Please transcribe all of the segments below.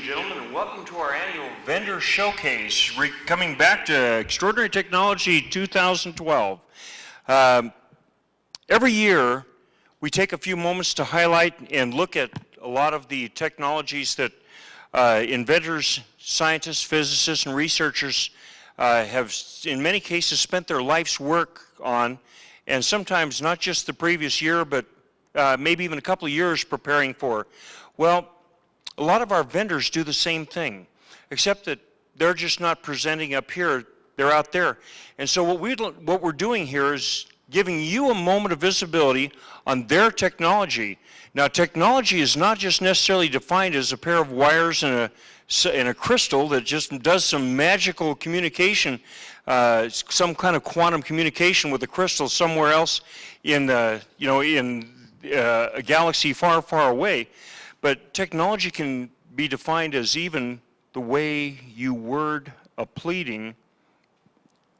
gentlemen, and welcome to our annual Vendor Showcase, coming back to Extraordinary Technology 2012. Every year, we take a few moments to highlight and look at a lot of the technologies that inventors, scientists, physicists, and researchers have, in many cases, spent their life's work on, and sometimes not just the previous year, but maybe even a couple of years preparing for. Well, a lot of our vendors do the same thing, except that they're just not presenting up here, they're out there. And so what we're doing here is giving you a moment of visibility on their technology. Now, technology is not just necessarily defined as a pair of wires and a crystal that just does some magical communication, some kind of quantum communication with a crystal somewhere else in a galaxy far, far away. But technology can be defined as even the way you word a pleading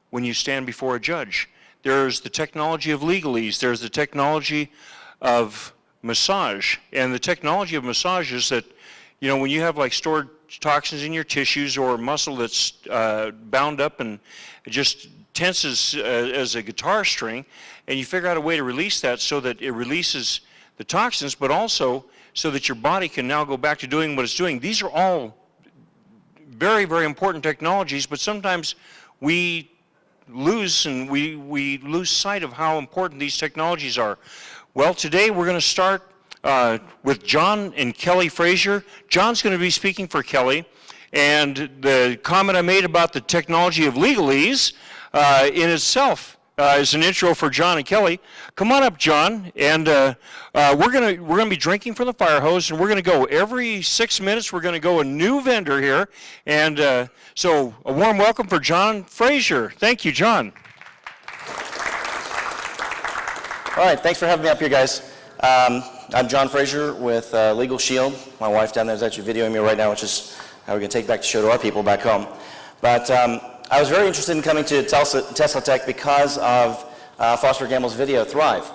when you stand before a judge. There's the technology of legalese, there's the technology of massage. And the technology of massage is that, when you have like stored toxins in your tissues or muscle that's bound up and just tenses as a guitar string, and you figure out a way to release that so that it releases the toxins, but also so that your body can now go back to doing what it's doing. These are all very, very important technologies, but sometimes we lose sight of how important these technologies are. Well, today we're going to start with John and Kelly Frazier. John's going to be speaking for Kelly, and the comment I made about the technology of legalese in itself is an intro for John and Kelly. Come on up, John, and we're gonna be drinking from the fire hose, and we're gonna go every 6 minutes. We're gonna go a new vendor here, and so a warm welcome for John Frazier. Thank you, John. All right, thanks for having me up here, guys. I'm John Frazier with Legal Shield. My wife down there is actually videoing me right now, which is how we're gonna take back the show to our people back home. But I was very interested in coming to TeslaTech because of Foster Gamble's video, Thrive.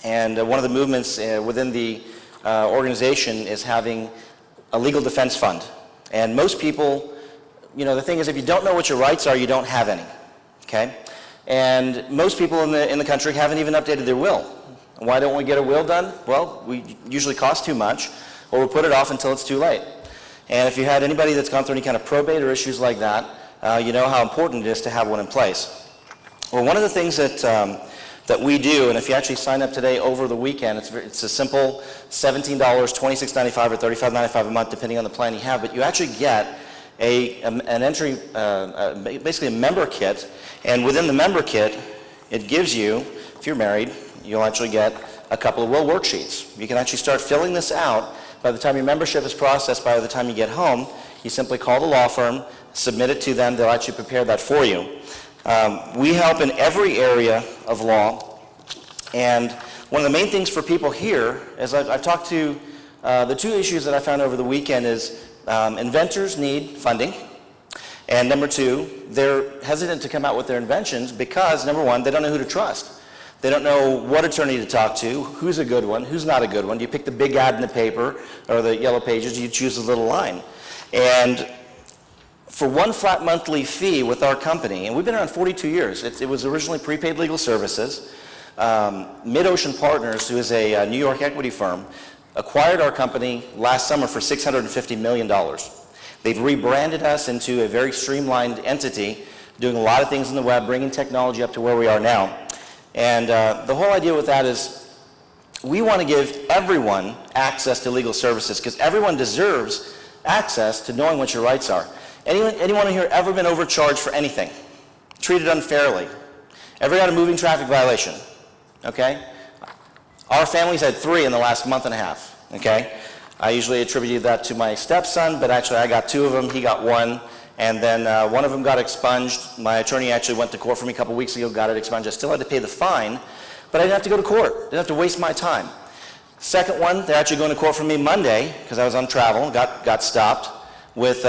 And one of the movements within the organization is having a legal defense fund. And most people, the thing is, if you don't know what your rights are, you don't have any, okay? And most people in the country haven't even updated their will. Why don't we get a will done? Well, we usually cost too much, or we put it off until it's too late. And if you had anybody that's gone through any kind of probate or issues like that, you know how important it is to have one in place. Well, one of the things that we do, and if you actually sign up today over the weekend, it's a simple $17, $26.95 or $35.95 a month, depending on the plan you have, but you actually get an entry, basically a member kit, and within the member kit, it gives you, if you're married, you'll actually get a couple of will worksheets. You can actually start filling this out. By the time your membership is processed, by the time you get home, you simply call the law firm, submit it to them, they'll actually prepare that for you. We help in every area of law, and one of the main things for people here is I've talked to, the two issues that I found over the weekend is inventors need funding, and number two, they're hesitant to come out with their inventions because, number one, they don't know who to trust. They don't know what attorney to talk to, who's a good one, who's not a good one. Do you pick the big ad in the paper or the yellow pages? Do you choose the little line? And for one flat monthly fee with our company, and we've been around 42 years. It was originally prepaid legal services. Mid-Ocean Partners, who is a New York equity firm, acquired our company last summer for $650 million. They've rebranded us into a very streamlined entity, doing a lot of things on the web, bringing technology up to where we are now. And the whole idea with that is we want to give everyone access to legal services because everyone deserves access to knowing what your rights are. Anyone in here ever been overcharged for anything? Treated unfairly? Ever had a moving traffic violation? Okay? Our family's had 3 in the last month and a half. Okay? I usually attribute that to my stepson, but actually I got 2 of them, he got 1. And then one of them got expunged. My attorney actually went to court for me a couple weeks ago, got it expunged. I still had to pay the fine, but I didn't have to go to court. Didn't have to waste my time. Second one, they're actually going to court for me Monday because I was on travel, got stopped with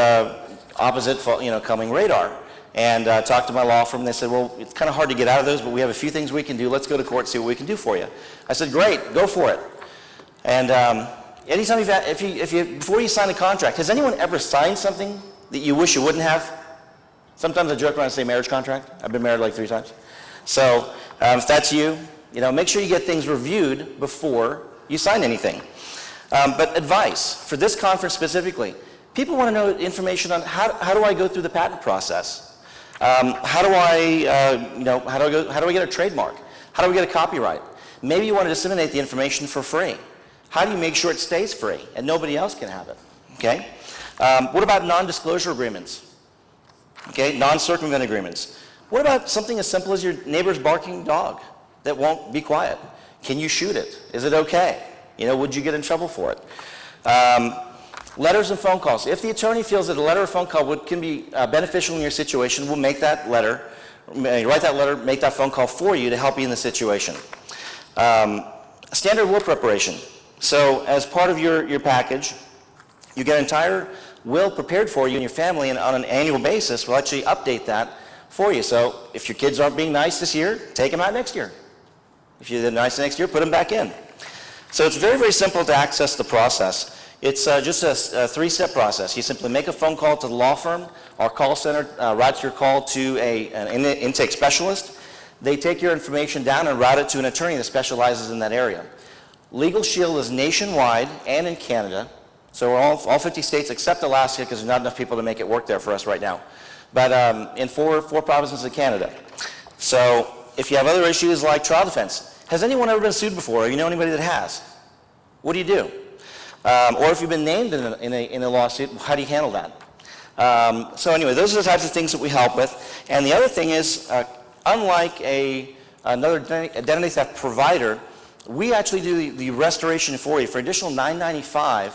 opposite, coming radar. And talked to my law firm, and they said, well, it's kind of hard to get out of those, but we have a few things we can do. Let's go to court and see what we can do for you. I said, great, go for it. And Anytime before you sign a contract, has anyone ever signed something that you wish you wouldn't have? Sometimes I joke around and say marriage contract. I've been married like 3 times. So if that's you, make sure you get things reviewed before you sign anything. But advice, for this conference specifically, people want to know information on how do I go through the patent process? How do I get a trademark? How do we get a copyright? Maybe you want to disseminate the information for free. How do you make sure it stays free and nobody else can have it? Okay? What about non-disclosure agreements? Okay, non-circumvent agreements. What about something as simple as your neighbor's barking dog that won't be quiet? Can you shoot it? Is it okay? Would you get in trouble for it? Letters and phone calls. If the attorney feels that a letter or phone call can be beneficial in your situation, we'll make that letter, write that letter, make that phone call for you to help you in the situation. Standard will preparation. So as part of your package, you get an entire will prepared for you and your family, and on an annual basis, we'll actually update that for you. So if your kids aren't being nice this year, take them out next year. If you're nice next year, put them back in. So it's very, very simple to access the process. It's just a 3-step process. You simply make a phone call to the law firm. Our call center routes your call to an intake specialist. They take your information down and route it to an attorney that specializes in that area. Legal Shield is nationwide and in Canada. So we're all 50 states except Alaska, because there's not enough people to make it work there for us right now. But in four provinces of Canada. So if you have other issues like trial defense, has anyone ever been sued before, or you know anybody that has? What do you do? Or if you've been named in a lawsuit, how do you handle that? So anyway, those are the types of things that we help with. And the other thing is, unlike another identity theft provider, we actually do the restoration for you. For additional $9.95,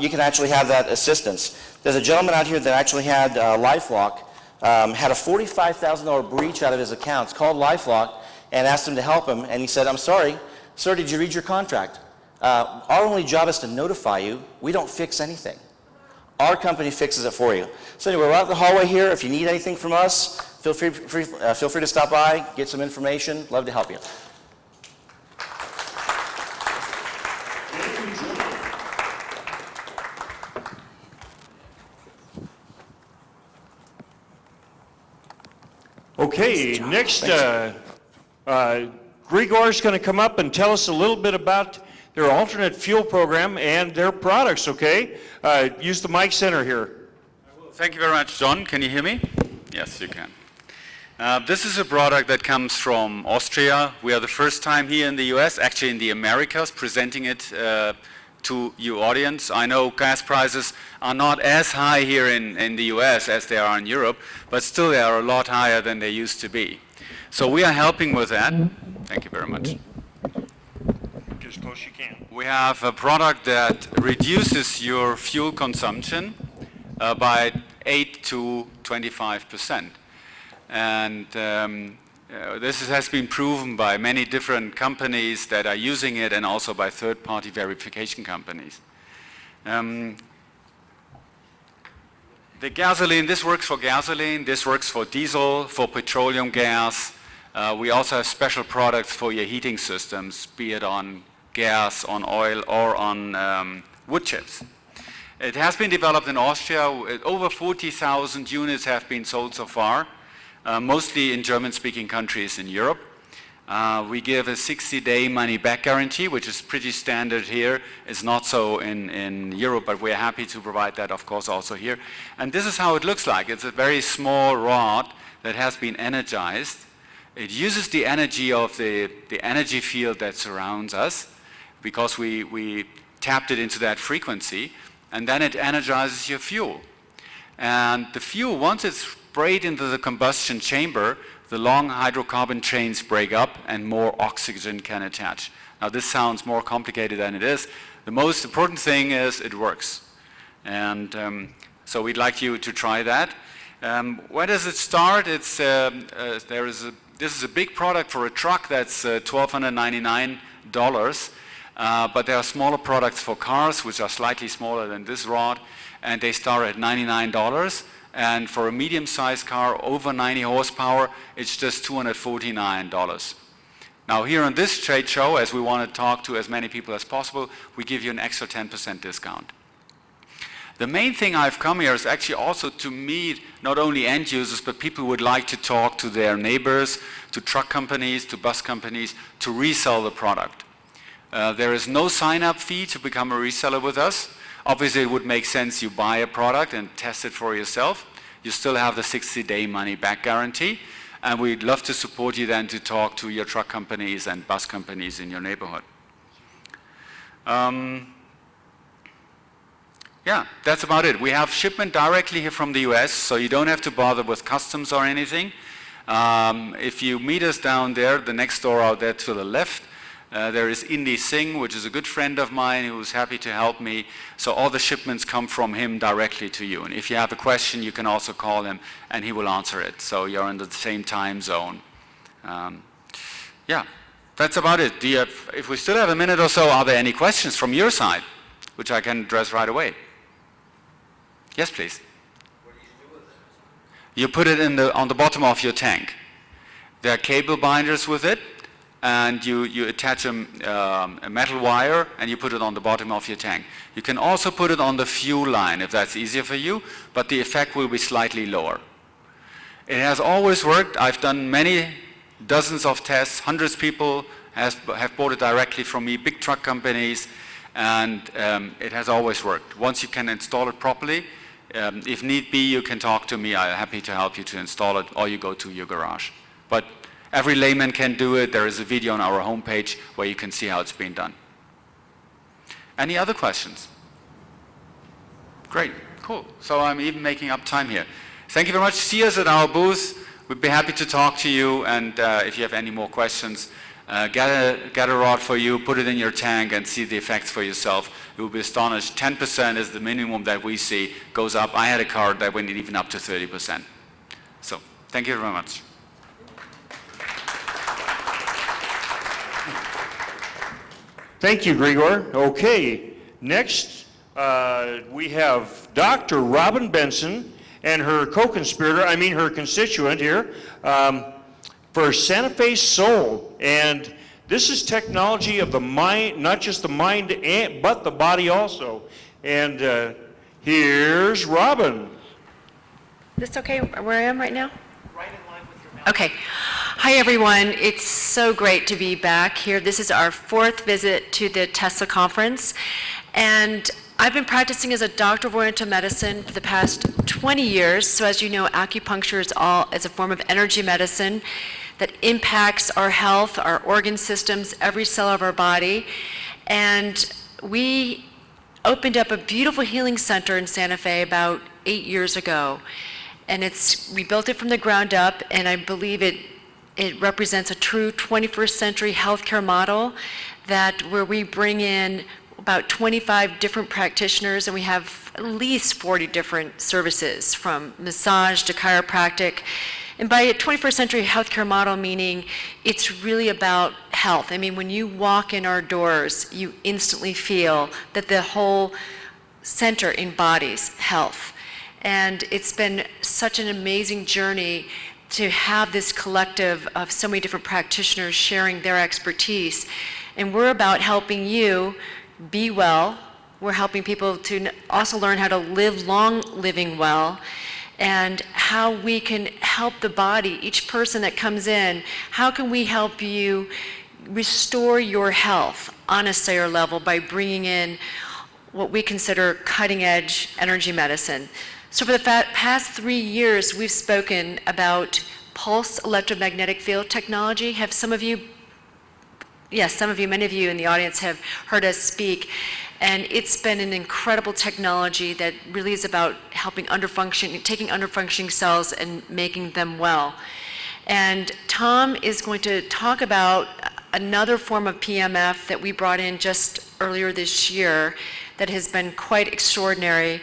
you can actually have that assistance. There's a gentleman out here that actually had LifeLock, had a $45,000 breach out of his accounts, called LifeLock, and asked him to help him. And he said, "I'm sorry, sir, did you read your contract? Our only job is to notify you. We don't fix anything. Our company fixes it for you." So anyway, we're out in the hallway here. If you need anything from us, feel free to stop by, get some information. Love to help you. Okay, next, Gragor's going to come up and tell us a little bit about their alternate fuel program and their products, okay? Use the mic center here. Thank you very much, John. Can you hear me? Yes, you can. This is a product that comes from Austria. We are the first time here in the US, actually in the Americas, presenting it to your audience. I know gas prices are not as high here in the US as they are in Europe, but still they are a lot higher than they used to be. So we are helping with that. Thank you very much. As close as you can. We have a product that reduces your fuel consumption by 8 to 25%. And this has been proven by many different companies that are using it, and also by third-party verification companies. The gasoline, this works for gasoline, this works for diesel, for petroleum gas. We also have special products for your heating systems, be it on gas, on oil, or on wood chips. It has been developed in Austria. Over 40,000 units have been sold so far. Mostly in German-speaking countries in Europe. We give a 60-day money-back guarantee, which is pretty standard here. It's not so in Europe, but we're happy to provide that, of course, also here. And this is how it looks like. It's a very small rod that has been energized. It uses the energy of the energy field that surrounds us, because we tapped it into that frequency, and then it energizes your fuel. And the fuel, once it's sprayed into the combustion chamber, the long hydrocarbon chains break up and more oxygen can attach. Now this sounds more complicated than it is. The most important thing is it works. And so we'd like you to try that. Where does it start? It's, this is a big product for a truck that's $1,299. But there are smaller products for cars, which are slightly smaller than this rod, and they start at $99. And for a medium-sized car over 90 horsepower, it's just $249. Now here on this trade show, as we want to talk to as many people as possible, we give you an extra 10% discount. The main thing I've come here is actually also to meet not only end users, but people who would like to talk to their neighbors, to truck companies, to bus companies, to resell the product. There is no sign-up fee to become a reseller with us. Obviously, it would make sense you buy a product and test it for yourself. You still have the 60-day money-back guarantee, and we'd love to support you then to talk to your truck companies and bus companies in your neighborhood. Yeah, that's about it. We have shipment directly here from the US, so you don't have to bother with customs or anything. If you meet us down there, the next door out there to the left, there is Indy Singh, which is a good friend of mine who's happy to help me. So all the shipments come from him directly to you. And if you have a question, you can also call him and he will answer it. So you're in the same time zone. Yeah, that's about it. If we still have a minute or so, are there any questions from your side, which I can address right away? Yes, please. What do you do with it? You put it on the bottom of your tank. There are cable binders with it, and you attach a metal wire and you put it on the bottom of your tank. You can also put it on the fuel line if that's easier for you, but the effect will be slightly lower. It has always worked. I've done many dozens of tests, hundreds of people have bought it directly from me, big truck companies, and it has always worked. Once you can install it properly, if need be, you can talk to me. I'm happy to help you to install it, or you go to your garage. But every layman can do it. There is a video on our homepage where you can see how it's being done. Any other questions? Great, cool. So I'm even making up time here. Thank you very much. See us at our booth. We'd be happy to talk to you, and if you have any more questions, get a rod for you, put it in your tank, and see the effects for yourself. You will be astonished. 10% is the minimum that we see, goes up. I had a car that went even up to 30%. So, thank you very much. Thank you, Gragor. Okay, next we have Dr. Robin Benson and her co-conspirator, her constituent here, for Santa Fe Soul. And this is technology of the mind, not just the mind, but the body also. And here's Robin. This okay where I am right now? Right in line with your mouth. Okay. Hi, everyone. It's so great to be back here. This is our 4th visit to the Tesla conference. And I've been practicing as a doctor of oriental medicine for the past 20 years. So as you know, acupuncture is a form of energy medicine that impacts our health, our organ systems, every cell of our body. And we opened up a beautiful healing center in Santa Fe about 8 years ago. And we built it from the ground up, and I believe it represents a true 21st century healthcare model where we bring in about 25 different practitioners, and we have at least 40 different services, from massage to chiropractic. And by a 21st century healthcare model, meaning it's really about health. When you walk in our doors, you instantly feel that the whole center embodies health. And it's been such an amazing journey to have this collective of so many different practitioners sharing their expertise. And we're about helping you be well. We're helping people to also learn how to live long living well, and how we can help the body, each person that comes in, how can we help you restore your health on a cellular level by bringing in what we consider cutting edge energy medicine. So for the past 3 years, we've spoken about pulse electromagnetic field technology. Have some of you, yes, many of you in the audience have heard us speak. And it's been an incredible technology that really is about helping taking underfunctioning cells and making them well. And Tom is going to talk about another form of PMF that we brought in just earlier this year that has been quite extraordinary.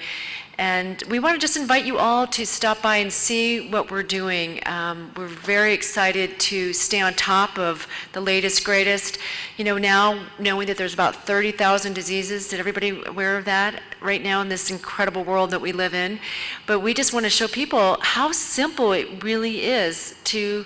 And we want to just invite you all to stop by and see what we're doing. We're very excited to stay on top of the latest, greatest. Now knowing that there's about 30,000 diseases, is everybody aware of that right now in this incredible world that we live in? But we just want to show people how simple it really is to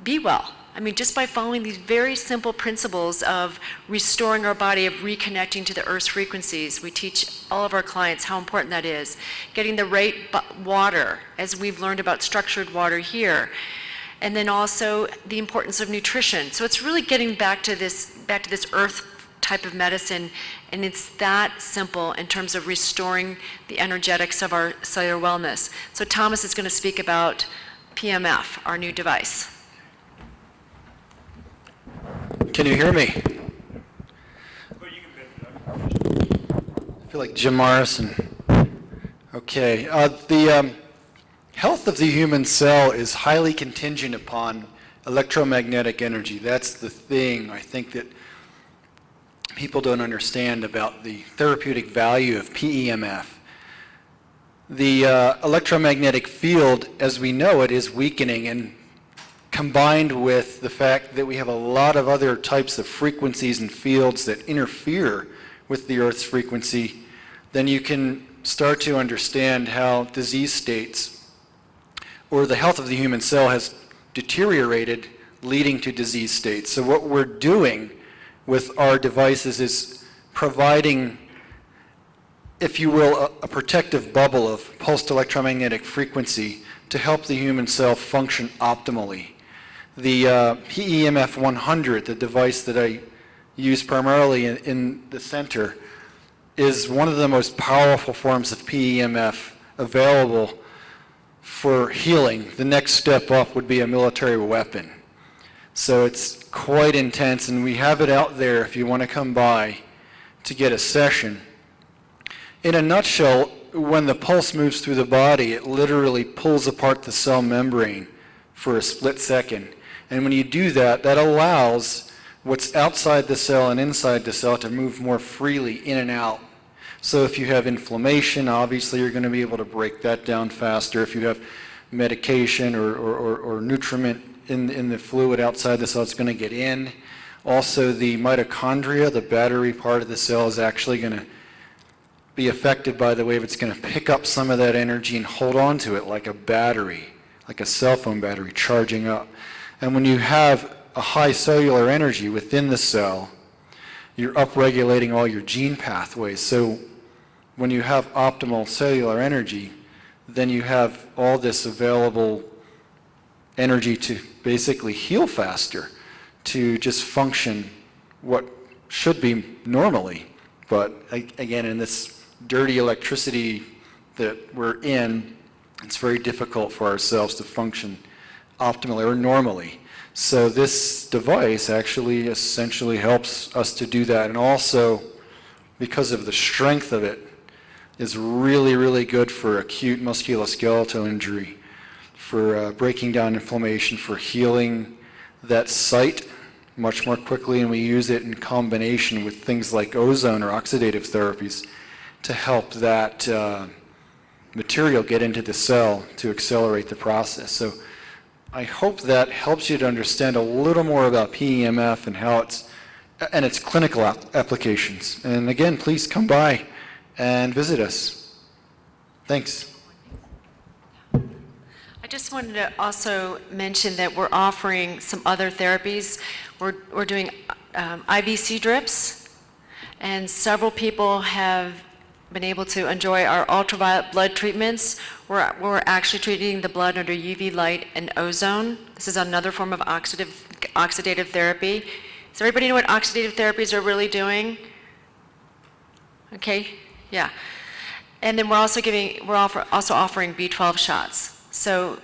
be well. I mean, just by following these very simple principles of restoring our body, of reconnecting to the Earth's frequencies. We teach all of our clients how important that is. Getting the right water, as we've learned about structured water here. And then also the importance of nutrition. So it's really getting back to this Earth type of medicine, and it's that simple in terms of restoring the energetics of our cellular wellness. So Thomas is going to speak about PMF, our new device. Can you hear me? I feel like Jim Morrison. Okay. The health of the human cell is highly contingent upon electromagnetic energy. That's the thing I think that people don't understand about the therapeutic value of PEMF. The electromagnetic field, as we know it, is weakening, and combined with the fact that we have a lot of other types of frequencies and fields that interfere with the Earth's frequency, then you can start to understand how disease states or the health of the human cell has deteriorated, leading to disease states. So what we're doing with our devices is providing, if you will, a protective bubble of pulsed electromagnetic frequency to help the human cell function optimally. The PEMF 100, the device that I use primarily in the center, is one of the most powerful forms of PEMF available for healing. The next step up would be a military weapon. So it's quite intense, and we have it out there if you want to come by to get a session. In a nutshell, when the pulse moves through the body, it literally pulls apart the cell membrane for a split second. And when you do that, that allows what's outside the cell and inside the cell to move more freely in and out. So if you have inflammation, obviously you're going to be able to break that down faster. If you have medication or nutriment in the fluid outside the cell, it's going to get in. Also, the mitochondria, the battery part of the cell, is actually going to be affected by the wave. It's going to pick up some of that energy and hold on to it like a battery, like a cell phone battery charging up. And when you have a high cellular energy within the cell, you're upregulating all your gene pathways. So when you have optimal cellular energy, then you have all this available energy to basically heal faster, to just function what should be normally. But again, in this dirty electricity that we're in, it's very difficult for ourselves to function optimally or normally. So this device actually essentially helps us to do that, and also because of the strength of it is really, really good for acute musculoskeletal injury, for breaking down inflammation, for healing that site much more quickly, and we use it in combination with things like ozone or oxidative therapies to help that material get into the cell to accelerate the process. So I hope that helps you to understand a little more about PEMF and how its clinical applications. And again, please come by and visit us. Thanks. I just wanted to also mention that we're offering some other therapies. We're doing IVC drips, and several people have been able to enjoy our ultraviolet blood treatments. We're actually treating the blood under UV light and ozone. This is another form of oxidative therapy. Does everybody know what oxidative therapies are really doing? Okay, yeah. And then we're also offering B12 shots. So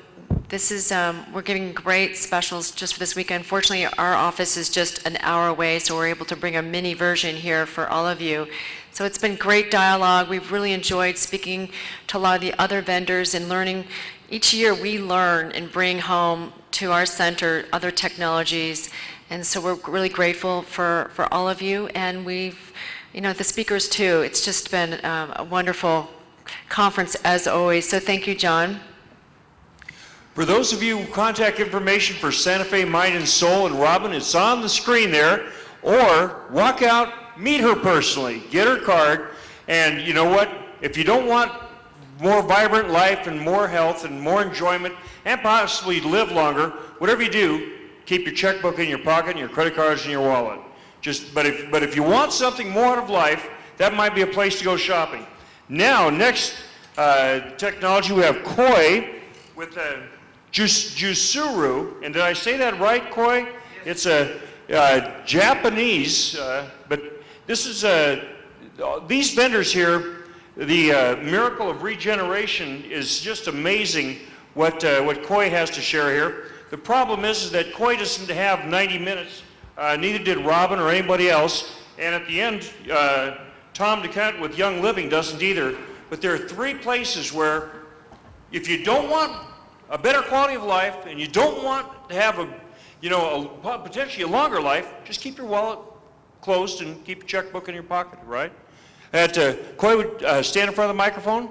this is, we're giving great specials just for this weekend. Unfortunately, our office is just an hour away, so we're able to bring a mini version here for all of you. So it's been great dialogue. We've really enjoyed speaking to a lot of the other vendors and learning. Each year we learn and bring home to our center other technologies. And so we're really grateful for all of you. And we've, the speakers too. It's just been a wonderful conference as always. So thank you, John. For those of you, contact information for Santa Fe Mind and Soul and Robin, it's on the screen there. Or walk out, meet her personally, get her card, and you know what? If you don't want more vibrant life and more health and more enjoyment and possibly live longer, whatever you do, keep your checkbook in your pocket and your credit cards in your wallet. But if you want something more out of life, that might be a place to go shopping. Now, next technology, we have Koi with Jusuru. And did I say that right, Koi? It's a Japanese, but this is these vendors here. The miracle of regeneration is just amazing what Koi has to share here. The problem is that Koi doesn't have 90 minutes, neither did Robin or anybody else, and at the end, Tom DeCant with Young Living doesn't either. But there are 3 places where if you don't want a better quality of life and you don't want to have potentially a longer life, just keep your wallet closed and keep your checkbook in your pocket, right? Koi would stand in front of the microphone.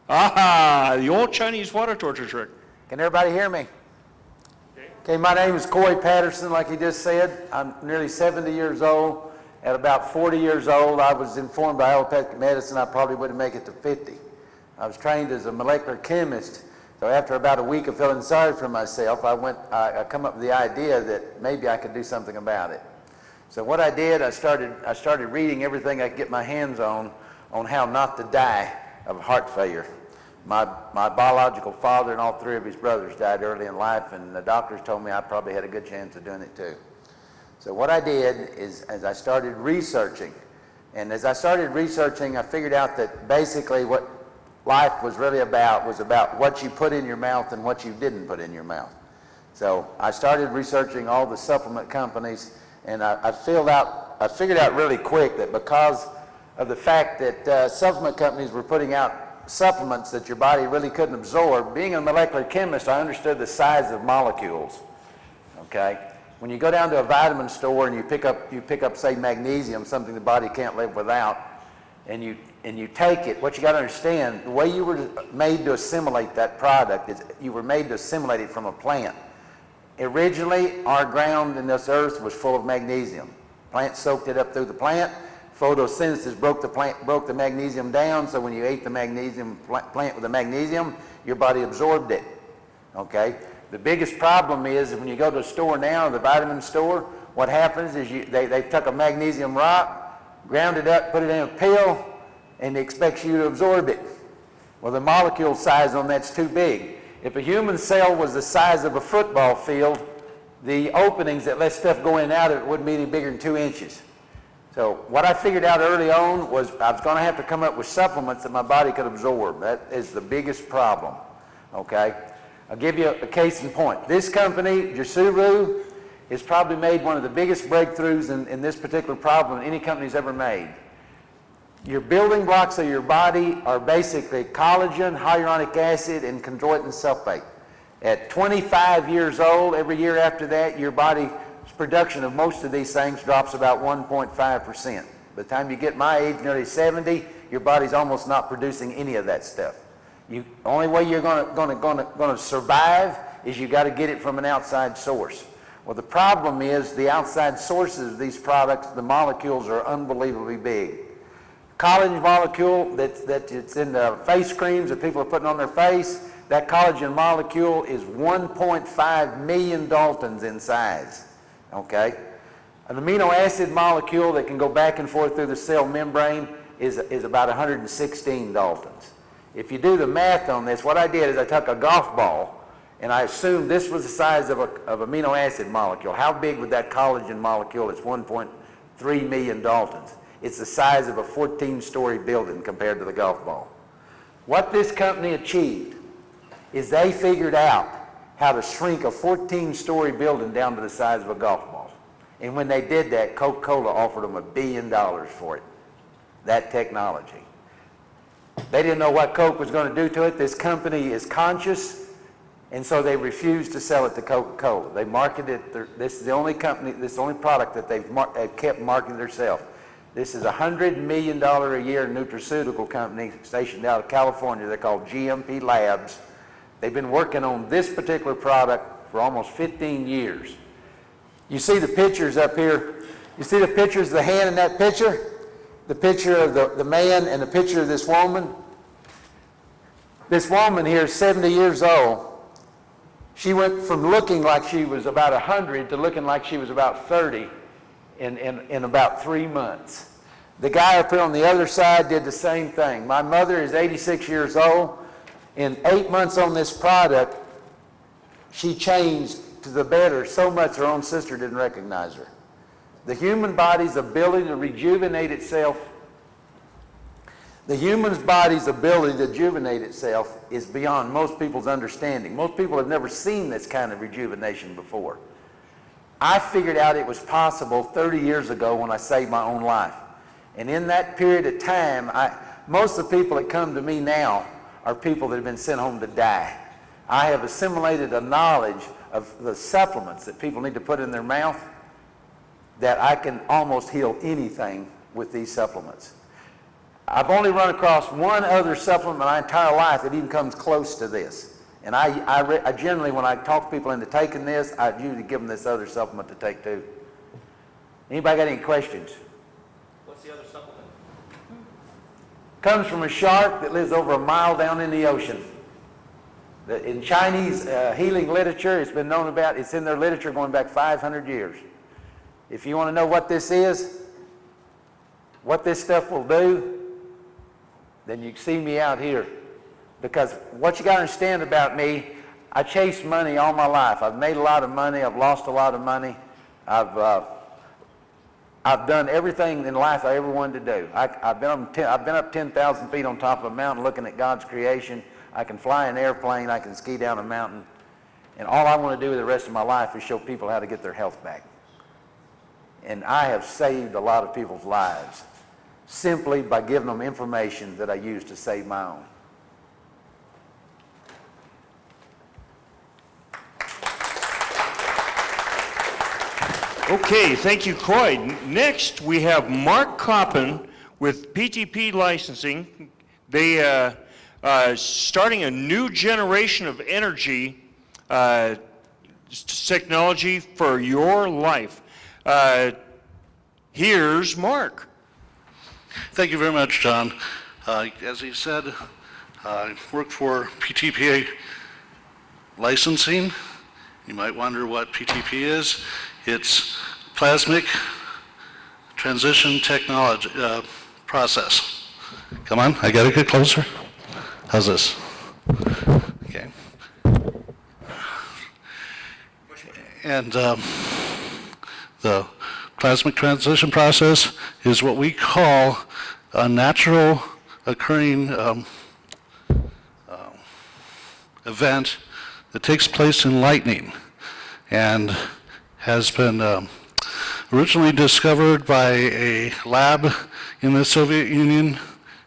The old Chinese water torture trick. Can everybody hear me? Okay, my name is Coy Patterson, like he just said. I'm nearly 70 years old. At about 40 years old, I was informed by allopathic medicine I probably wouldn't make it to 50. I was trained as a molecular chemist, so after about a week of feeling sorry for myself, I come up with the idea that maybe I could do something about it. So what I did, I started reading everything I could get my hands on how not to die of heart failure. My biological father and all 3 of his brothers died early in life, and the doctors told me I probably had a good chance of doing it too. So what I did is, as I started researching, I figured out that basically what life was really about was about what you put in your mouth and what you didn't put in your mouth. So I started researching all the supplement companies, and I figured out really quick that because of the fact that supplement companies were putting out supplements that your body really couldn't absorb, being a molecular chemist, I understood the size of molecules, okay? When you go down to a vitamin store and you pick up, say, magnesium, something the body can't live without, and you take it, what you got to understand, the way you were made to assimilate that product is you were made to assimilate it from a plant. Originally, our ground in this earth was full of magnesium. Plants soaked it up through the plant. Photosynthesis broke the magnesium down, so when you ate the magnesium plant with the magnesium, your body absorbed it, okay? The biggest problem is when you go to a store now, the vitamin store, what happens is they took a magnesium rock, ground it up, put it in a pill, and they expect you to absorb it. Well, the molecule size on that's too big. If a human cell was the size of a football field, the openings that let stuff go in and out of it wouldn't be any bigger than 2 inches. So what I figured out early on was I was going to have to come up with supplements that my body could absorb. That is the biggest problem, okay? I'll give you a case in point. This company, Jusuru, has probably made one of the biggest breakthroughs in this particular problem any company's ever made. Your building blocks of your body are basically collagen, hyaluronic acid, and chondroitin sulfate. At 25 years old, every year after that, your body's production of most of these things drops about 1.5%. By the time you get my age, nearly 70, your body's almost not producing any of that stuff. The only way you're going to survive is you got to get it from an outside source. Well, the problem is the outside sources of these products, the molecules are unbelievably big. Collagen molecule that's in the face creams that people are putting on their face, that collagen molecule is 1.5 million Daltons in size, okay? An amino acid molecule that can go back and forth through the cell membrane is about 116 Daltons. If you do the math on this, what I did is I took a golf ball and I assumed this was the size of amino acid molecule. How big would that collagen molecule? It's 1.3 million Daltons. It's the size of a 14-story building compared to the golf ball. What this company achieved is they figured out how to shrink a 14-story building down to the size of a golf ball. And when they did that, Coca-Cola offered them $1 billion for it, that technology. They didn't know what Coke was going to do to it. This company is conscious, and so they refused to sell it to Coca-Cola. They marketed it. This is the only company, this is the only product that they've kept marketing themselves. This is a $100 million a year nutraceutical company stationed out of California. They're called GMP Labs. They've been working on this particular product for almost 15 years. You see the pictures up here. You see the pictures of the hand in that picture? The picture of the man and the picture of this woman. This woman here is 70 years old. She went from looking like she was about 100 to looking like she was about 30 in about 3 months. The guy up here on the other side did the same thing. My mother is 86 years old. In 8 months on this product, she changed to the better so much her own sister didn't recognize her. The human body's ability to rejuvenate itself, the human body's ability to rejuvenate itself is beyond most people's understanding. Most people have never seen this kind of rejuvenation before. I figured out it was possible 30 years ago when I saved my own life. And in that period of time, most of the people that come to me now are people that have been sent home to die. I have assimilated a knowledge of the supplements that people need to put in their mouth that I can almost heal anything with these supplements. I've only run across one other supplement in my entire life that even comes close to this. And I generally, when I talk people into taking this, I usually give them this other supplement to take too. Anybody got any questions? What's the other supplement? Comes from a shark that lives over a mile down in the ocean. In Chinese healing literature, it's been known about, it's in their literature going back 500 years. If you want to know what this is, what this stuff will do, then you can see me out here. Because what you got to understand about me, I chased money all my life. I've made a lot of money. I've lost a lot of money. I've done everything in life I ever wanted to do. I've been up 10,000 feet on top of a mountain looking at God's creation. I can fly an airplane. I can ski down a mountain. And all I want to do the rest of my life is show people how to get their health back. And I have saved a lot of people's lives simply by giving them information that I use to save my own. Okay, thank you, Coy. Next, we have Mark Coppin with PTP Licensing. They starting a new generation of energy technology for your life. Here's Mark. Thank you very much, John. As he said, I work for PTPA Licensing. You might wonder what PTP is. It's Plasmic Transition Technology Process. Come on, I gotta get closer. How's this? Okay. And the plasmic transition process is what we call a natural occurring event that takes place in lightning and has been originally discovered by a lab in the Soviet Union,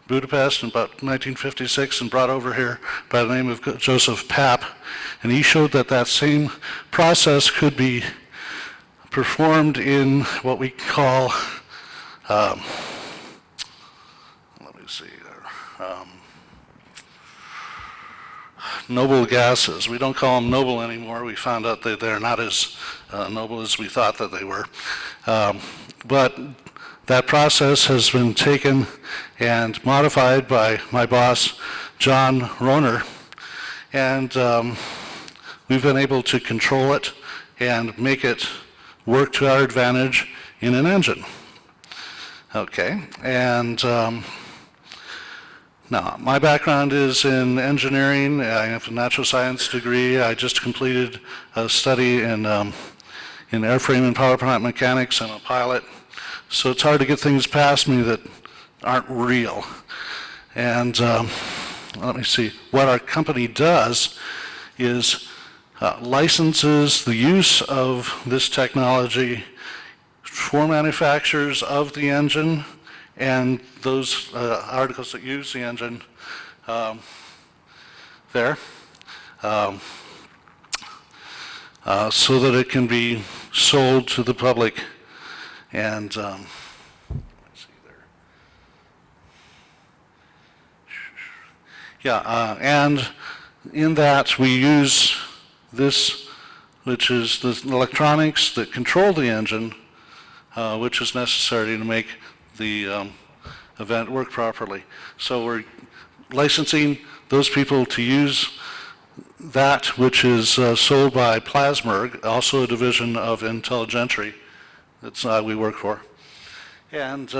Budapest, in about 1956, and brought over here by the name of Joseph Papp. And he showed that that same process could be performed in what we call, let me see there, noble gases. We don't call them noble anymore. We found out that they're not as noble as we thought that they were. But that process has been taken and modified by my boss, John Rohner, and we've been able to control it and make it work to our advantage in an engine. Okay, and now my background is in engineering. I have a natural science degree. I just completed a study in airframe and power plant mechanics. I'm a pilot, so it's hard to get things past me that aren't real. And let me see, what our company does is licenses the use of this technology for manufacturers of the engine and those articles that use the engine there, so that it can be sold to the public. And let's see there. Yeah, and in that we use this, which is the electronics that control the engine, which is necessary to make the event work properly. So we're licensing those people to use that which is sold by Plasmerg, also a division of Intelligentry that's we work for. And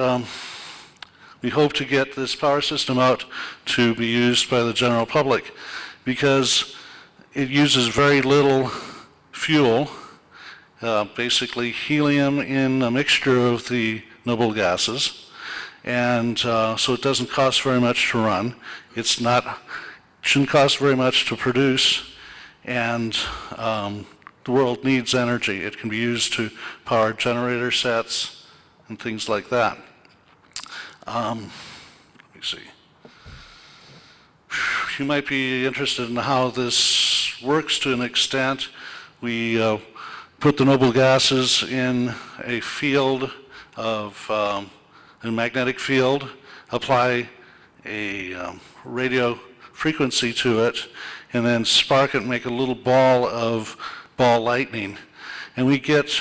we hope to get this power system out to be used by the general public because it uses very little fuel, basically helium in a mixture of the noble gases, and so it doesn't cost very much to run. Shouldn't cost very much to produce, and the world needs energy. It can be used to power generator sets and things like that. Let me see. You might be interested in how this works to an extent. We put the noble gases in a field of a magnetic field, apply a radio frequency to it, and then spark it and make a little ball of ball lightning. And we get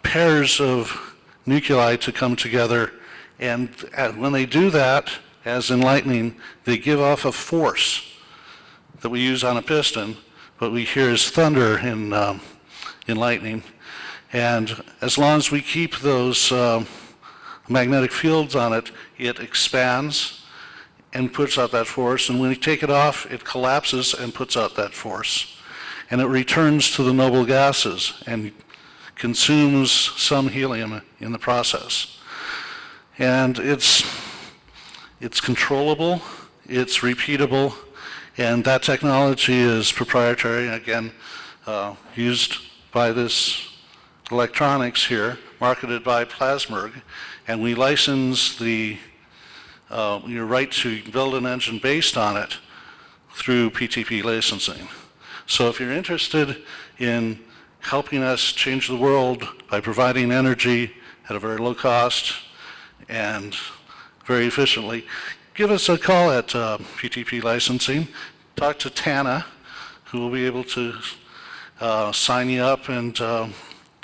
pairs of nuclei to come together, and when they do that, as in lightning, they give off a force that we use on a piston, but we hear as thunder in lightning. And as long as we keep those magnetic fields on it, it expands and puts out that force, and when you take it off, it collapses and puts out that force. And it returns to the noble gases and consumes some helium in the process. And it's controllable, it's repeatable, and that technology is proprietary, again, used by this Electronics here, marketed by Plasmerg, and we license the your right to build an engine based on it through PPTA Licensing. So if you're interested in helping us change the world by providing energy at a very low cost and very efficiently, give us a call at PPTA Licensing. Talk to Tana, who will be able to sign you up and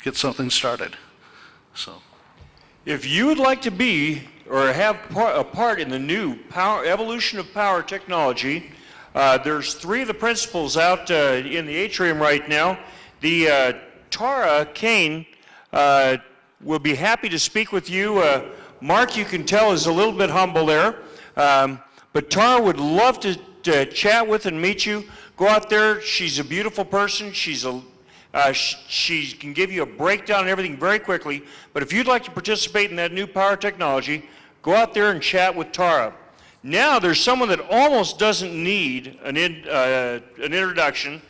get something started. So, If you would like to be or have a part in the new evolution of power technology, there's 3 of the principals out in the atrium right now. The Tara Kane will be happy to speak with you. Mark, you can tell, is a little bit humble there, but Tara would love to chat with and meet you. Go out there. She's a beautiful person. She can give you a breakdown and everything very quickly. But if you'd like to participate in that new power technology, go out there and chat with Tara. Now there's someone that almost doesn't need an introduction.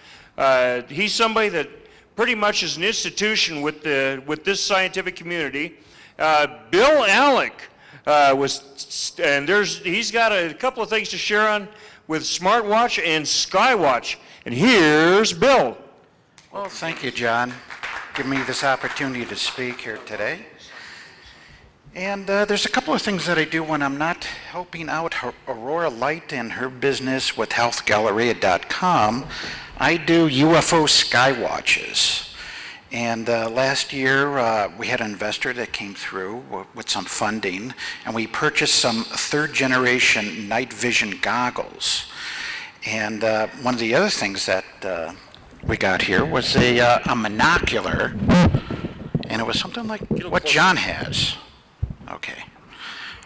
He's somebody that pretty much is an institution with this scientific community. Bill Alec he's got a couple of things to share on with Smartwatch and Skywatch. And here's Bill. Well, thank you, John. Give me this opportunity to speak here today. And there's a couple of things that I do when I'm not helping out Aurora Light and her business with healthgalleria.com. I do UFO Skywatches. And last year, we had an investor that came through with some funding, and we purchased some third-generation night vision goggles. And one of the other things that we got here was a monocular, and it was something like what John has. Okay.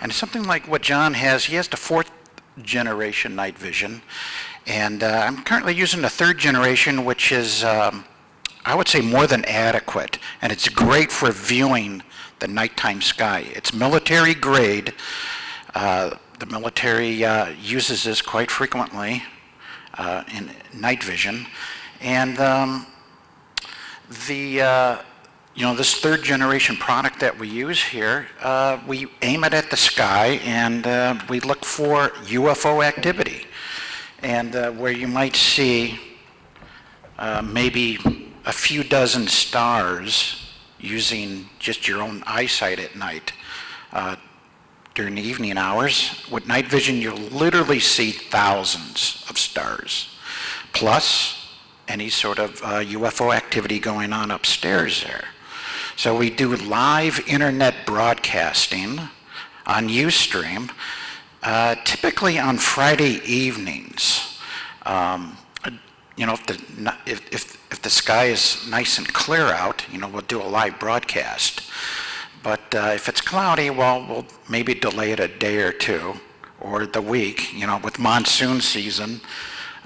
And it's something like what John has. He has the 4th-generation night vision, and I'm currently using the 3rd generation, which is I would say more than adequate, and it's great for viewing the nighttime sky. It's military grade. The military uses this quite frequently in night vision, and this 3rd generation product that we use here, we aim it at the sky, and we look for UFO activity, and where you might see maybe a few dozen stars using just your own eyesight at night during the evening hours. With night vision, you'll literally see thousands of stars, plus any sort of UFO activity going on upstairs there. So we do live internet broadcasting on Ustream, typically on Friday evenings. if the sky is nice and clear out, we'll do a live broadcast. But if it's cloudy, well, we'll maybe delay it a day or two, or the week. With monsoon season,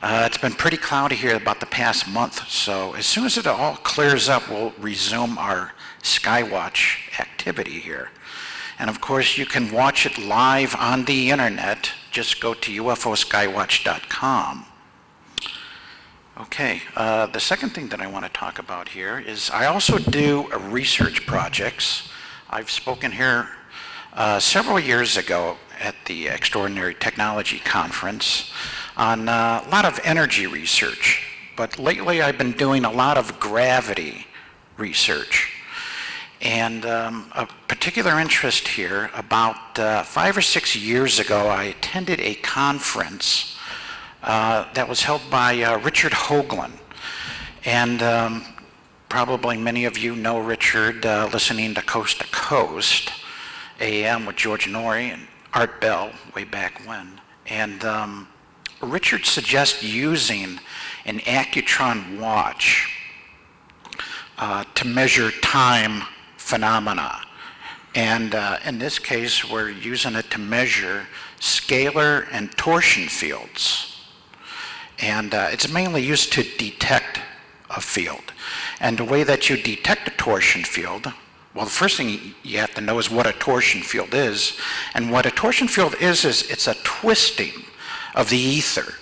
it's been pretty cloudy here about the past month. So as soon as it all clears up, we'll resume our Skywatch activity here. And of course, you can watch it live on the internet. Just go to ufoskywatch.com. Okay, the second thing that I want to talk about here is I also do research projects. I've spoken here several years ago at the Extraordinary Technology Conference on a lot of energy research, but lately I've been doing a lot of gravity research. And a particular interest here, about 5 or 6 years ago, I attended a conference that was held by Richard Hoagland. And probably many of you know Richard listening to Coast to Coast, AM with George Norrie and Art Bell way back when. And Richard suggests using an Accutron watch to measure time phenomena. And in this case, we're using it to measure scalar and torsion fields. And it's mainly used to detect a field. And the way that you detect a torsion field, well, the first thing you have to know is what a torsion field is. And what a torsion field is it's a twisting of the ether.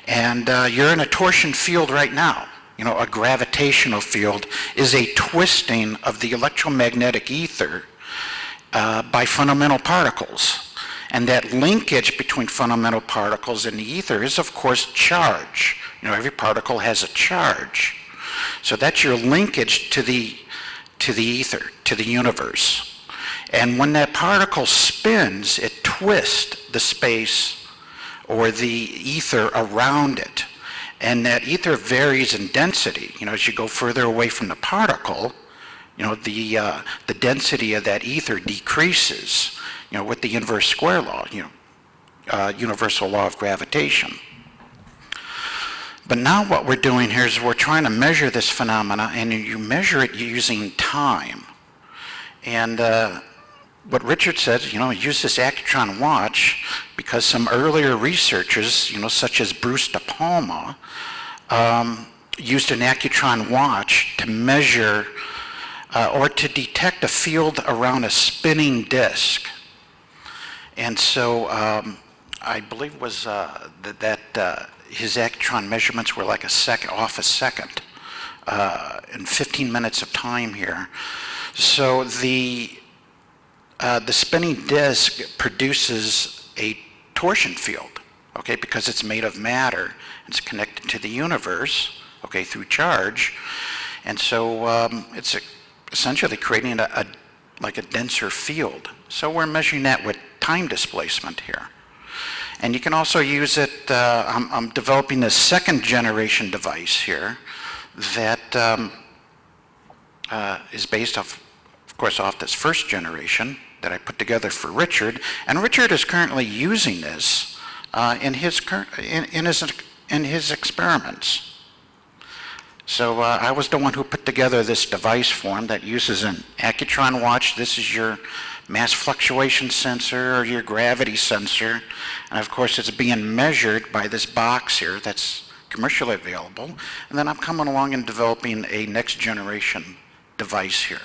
And you're in a torsion field right now. A gravitational field is a twisting of the electromagnetic ether by fundamental particles. And that linkage between fundamental particles and the ether is, of course, charge. Every particle has a charge. So that's your linkage to the ether, to the universe. And when that particle spins, it twists the space or the ether around it. And that ether varies in density. As you go further away from the particle, the density of that ether decreases, with the inverse square law, universal law of gravitation. But now what we're doing here is we're trying to measure this phenomena, and you measure it using time. And what Richard said, use this Accutron watch because some earlier researchers, such as Bruce De Palma, used an Accutron watch to measure or to detect a field around a spinning disk. And so I believe it was that his Accutron measurements were like off a second in 15 minutes of time here. So the spinning disk produces a torsion field, okay, because it's made of matter. It's connected to the universe, okay, through charge. And so it's essentially creating like a denser field. So we're measuring that with time displacement here. And you can also use it, I'm developing this second generation device here that is based of course, off this first generation that I put together for Richard. And Richard is currently using this in his experiments. So I was the one who put together this device for him that uses an Accutron watch. This is your mass fluctuation sensor or your gravity sensor. And of course, it's being measured by this box here that's commercially available. And then I'm coming along and developing a next generation device here.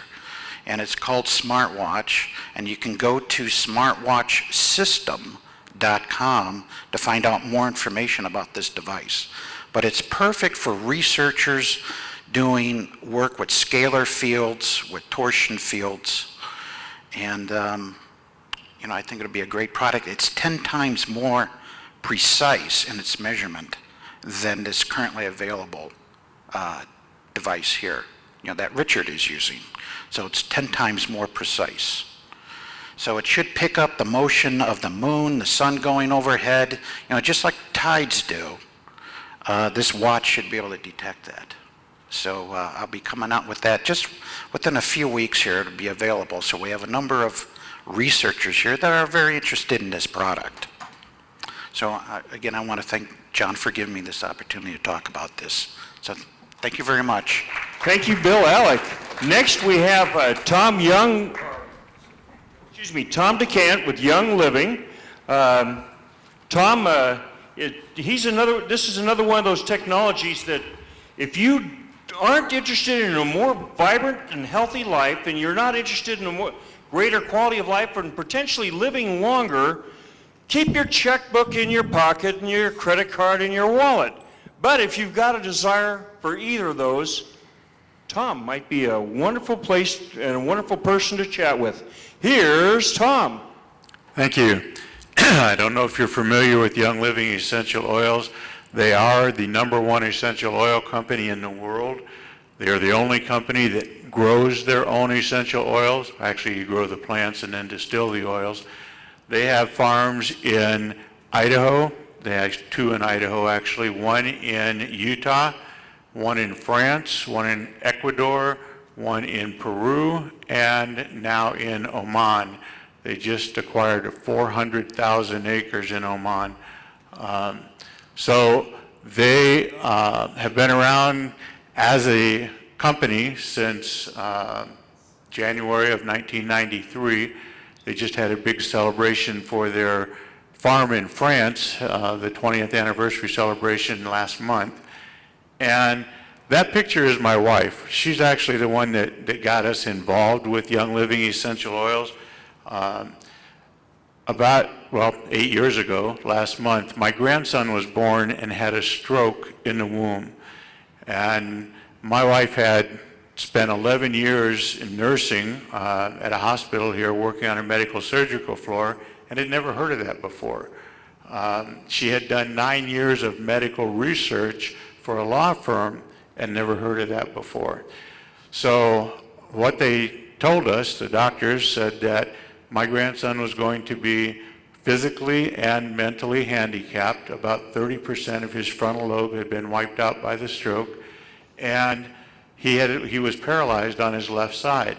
And it's called Smartwatch. And you can go to smartwatchsystem.com to find out more information about this device. But it's perfect for researchers doing work with scalar fields, with torsion fields. And, I think it'll be a great product. It's 10 times more precise in its measurement than this currently available device here, that Richard is using. So it's 10 times more precise. So it should pick up the motion of the moon, the sun going overhead, just like tides do. This watch should be able to detect that. So I'll be coming out with that just within a few weeks here. It'll be available. So we have a number of researchers here that are very interested in this product. So again, I want to thank John for giving me this opportunity to talk about this. So thank you very much. Thank you, Bill Alec. Next, we have Tom DeCant with Young Living. Tom, this is another one of those technologies that if you aren't interested in a more vibrant and healthy life, and you're not interested in a more greater quality of life and potentially living longer, keep your checkbook in your pocket and your credit card in your wallet. But if you've got a desire for either of those, Tom might be a wonderful place and a wonderful person to chat with. Here's Tom. Thank you. I don't know if you're familiar with Young Living Essential Oils. They are the #1 essential oil company in the world. They are the only company that grows their own essential oils. Actually, you grow the plants and then distill the oils. They have farms in Idaho. They have 2 in Idaho, actually, 1 in Utah, 1 in France, 1 in Ecuador, 1 in Peru, and now in Oman. They just acquired 400,000 acres in Oman. So they have been around as a company since January of 1993. They just had a big celebration for their farm in France, the 20th anniversary celebration last month. And that picture is my wife. She's actually the one that got us involved with Young Living Essential Oils. About 8 years ago, last month, my grandson was born and had a stroke in the womb. And my wife had spent 11 years in nursing at a hospital here working on a medical surgical floor and had never heard of that before. She had done 9 years of medical research for a law firm and never heard of that before. So what they told us, the doctors said that my grandson was going to be physically and mentally handicapped. About 30% of his frontal lobe had been wiped out by the stroke, and he was paralyzed on his left side.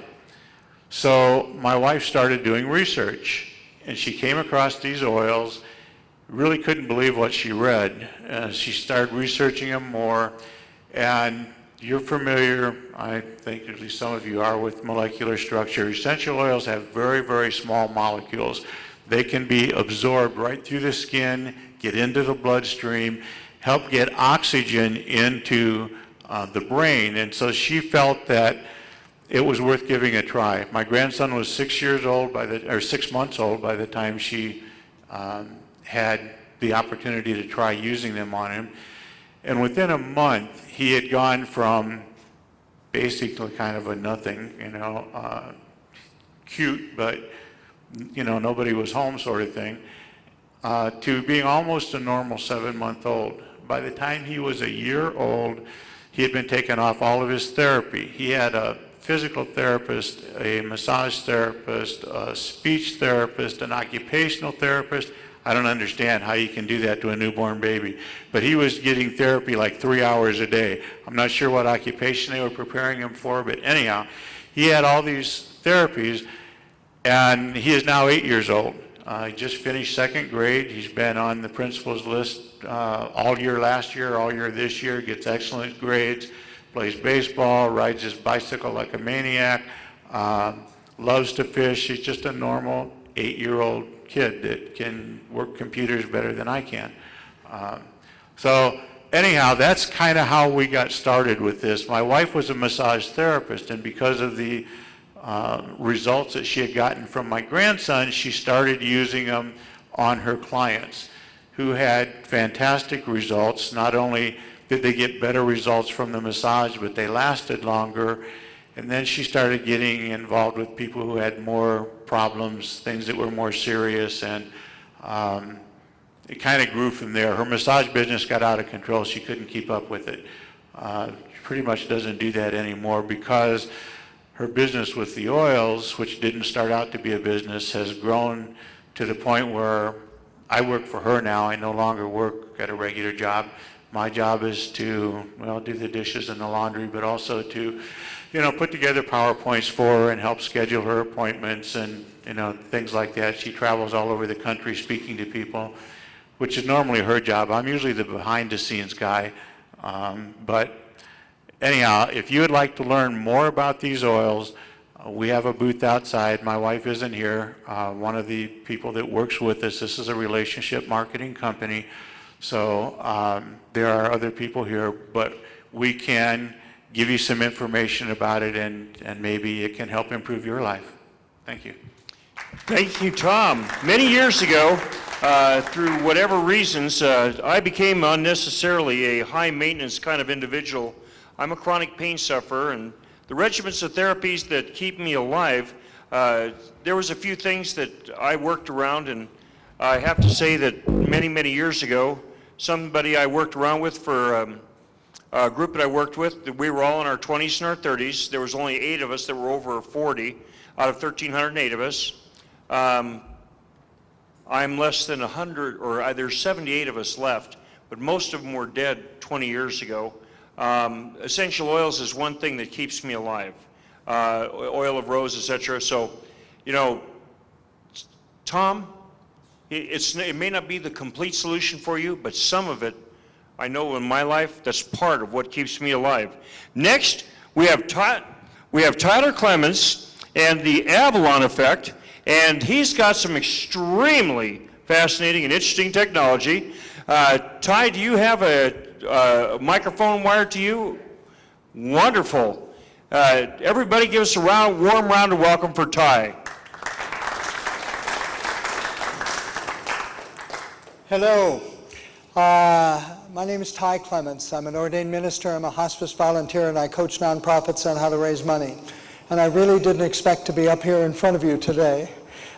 So my wife started doing research, and she came across these oils, really couldn't believe what she read. She started researching them more, and you're familiar, I think at least some of you are, with molecular structure. Essential oils have very, very small molecules. They can be absorbed right through the skin, get into the bloodstream, help get oxygen into the brain. And so she felt that it was worth giving a try. My grandson was 6 months old by the time she had the opportunity to try using them on him. And within a month, he had gone from basically kind of a nothing, cute, but, nobody was home sort of thing, to being almost a normal 7-month-old. By the time he was a year old, he had been taken off all of his therapy. He had a physical therapist, a massage therapist, a speech therapist, an occupational therapist. I don't understand how you can do that to a newborn baby. But he was getting therapy like 3 hours a day. I'm not sure what occupation they were preparing him for, but anyhow, he had all these therapies, and he is now 8 years old. He just finished 2nd grade. He's been on the principal's list all year last year, all year this year, gets excellent grades, plays baseball, rides his bicycle like a maniac, loves to fish. He's just a normal 8-year-old kid that can work computers better than I can. So anyhow, that's kind of how we got started with this. My wife was a massage therapist, and because of the results that she had gotten from my grandson, she started using them on her clients who had fantastic results. Not only did they get better results from the massage, but they lasted longer. And then she started getting involved with people who had more problems, things that were more serious, and it kind of grew from there. Her massage business got out of control. She couldn't keep up with it. She pretty much doesn't do that anymore because her business with the oils, which didn't start out to be a business, has grown to the point where I work for her now. I no longer work at a regular job. My job is to, do the dishes and the laundry, but also to, put together PowerPoints for her and help schedule her appointments and, things like that. She travels all over the country speaking to people. which is normally her job. I'm usually the behind-the-scenes guy. But anyhow, if you would like to learn more about these oils, we have a booth outside. My wife isn't here. One of the people that works with us, this is a relationship marketing company. So there are other people here, but we can give you some information about it, and maybe it can help improve your life. Thank you. Thank you, Tom. Many years ago, through whatever reasons, I became unnecessarily a high-maintenance kind of individual. I'm a chronic pain sufferer, and the regimens of therapies that keep me alive, there was a few things that I worked around, and I have to say that many, many years ago, somebody I worked around with for a group that I worked with, we were all in our 20s and our 30s. There was only 8 of us that were over 40 out of 1,308 of us. I'm less than 100, or there's 78 of us left, but most of them were dead 20 years ago. Essential oils is one thing that keeps me alive. Oil of rose, etc. So, you know, Tom, it may not be the complete solution for you, but some of it, I know in my life, that's part of what keeps me alive. Next, we have Tyler Clements and the Avalon effect, and he's got some extremely fascinating and interesting technology. Ty, do you have a microphone wired to you? Wonderful. Everybody give us a warm round of welcome for Ty. Hello. My name is Ty Clements. I'm an ordained minister. I'm a hospice volunteer, and I coach nonprofits on how to raise money. And I really didn't expect to be up here in front of you today.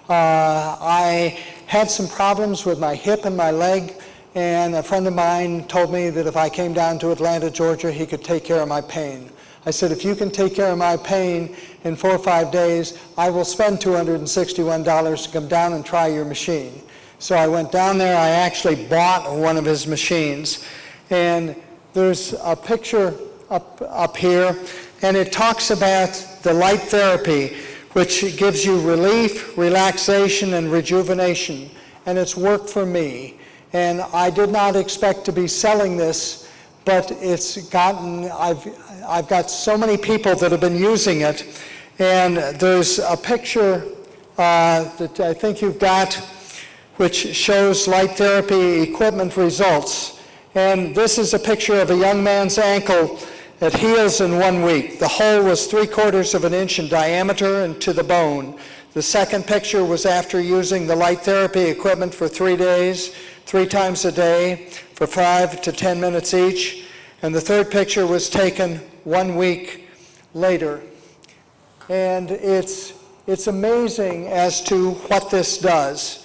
I had some problems with my hip and my leg, and a friend of mine told me that if I came down to Atlanta, Georgia, he could take care of my pain. I said, if you can take care of my pain in 4 or 5 days, I will spend $261 to come down and try your machine. So I went down there. I actually bought one of his machines, and there's a picture up here, and it talks about the light therapy, which gives you relief, relaxation, and rejuvenation, and it's worked for me. And I did not expect to be selling this, but I've got so many people that have been using it, and there's a picture that I think you've got, which shows light therapy equipment results. And this is a picture of a young man's ankle that heals in 1 week. The hole was 3/4 of an inch in diameter and to the bone. The second picture was after using the light therapy equipment for 3 days, 3 times a day, for 5 to 10 minutes each. And the third picture was taken 1 week later. And it's amazing as to what this does.